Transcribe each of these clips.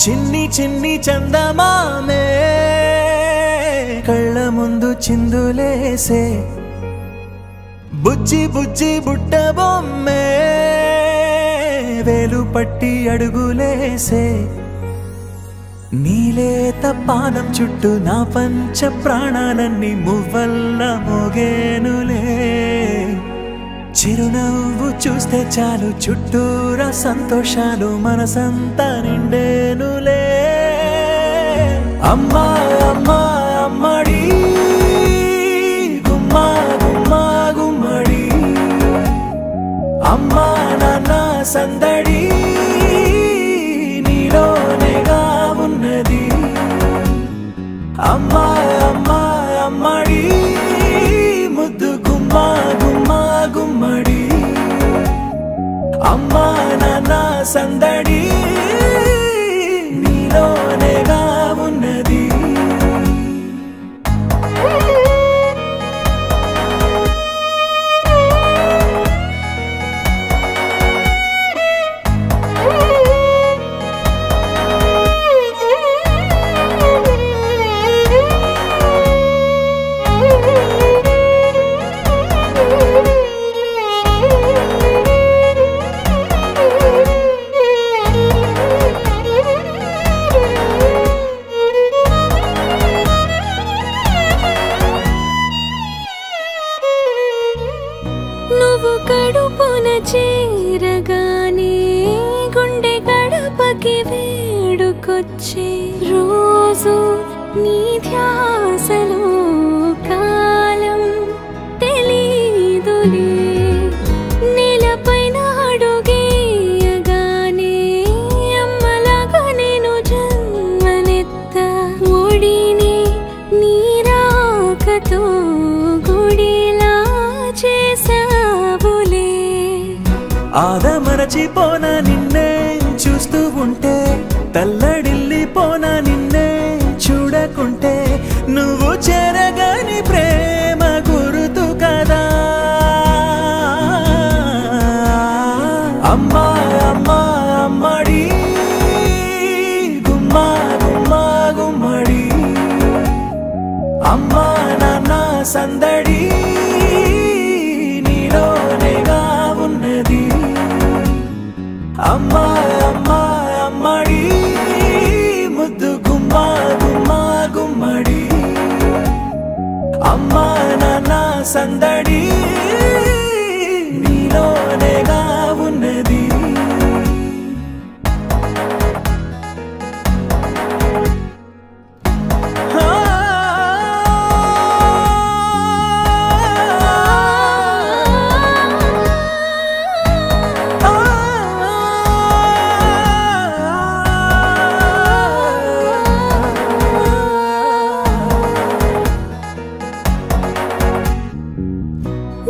చిన్ని చిన్ని చందమామే కళ్ళ ముందు చిందులేసే బుజ్జి బుజ్జి బుట్ట బొమ్మే వేలు పట్టి అడుగులేసే నీలేత పానం చుట్టూ నా పంచ ప్రాణాలన్నీ మువ్వల్ల మోగేనులే చిరునవ్వు చూస్తే చాలు చుట్టూరా సంతోషాలు మనసంతా నిండేనులే అమ్మా అమ్మా అమ్మడి గుమ్మా గుమ్మా గుమ్మడి అమ్మా నాన్న సందడి నీలోనేగా ఉన్నది అమ్మా అమ్మా అమ్మడి ముద్దు గుమ్మా గుమ్మా గుమ్మడి అమ్మా నాన్న సందడి నీలోనేగా ఉన్నది నువ్వు కడుపున చేరగానే గుండె గడపకి వేడుకొచ్చే రోజు నీ ధ్యాసలో కాలం తెలీదులే నేలపైన అడుగేయగానే అమ్మలాగా నేను జన్మనెత్త ఒడిని నీ రాకతో గుడిలా చేసావులే ఆదమరచిపోన నిన్నే చూస్తూ ఉంటే తల్లడిల్లిపోన నిన్నే చూడకుంటే నువ్వు చెరగని ప్రేమ గురుతు కదా అమ్మా అమ్మా అమ్మడి గుమ్మా గుమ్మా గుమ్మడి అమ్మా నాన్న సందడి నీలోనేగా ఉన్నది అమ్మా అమ్మా అమ్మడి ముద్దు గుమ్మా గుమ్మా గుమ్మడి అమ్మా నాన్న సందడి నీలోనేగా ఉన్నది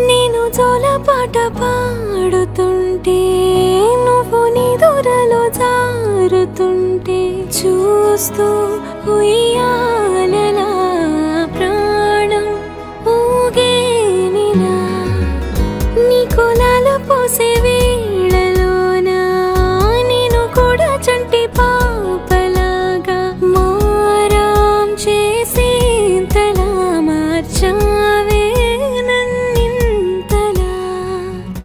నేను జోలపాట పాడుతుంటే నువ్వు నిదురలో జారుతుంటే చూస్తూ ఉయ్యాలే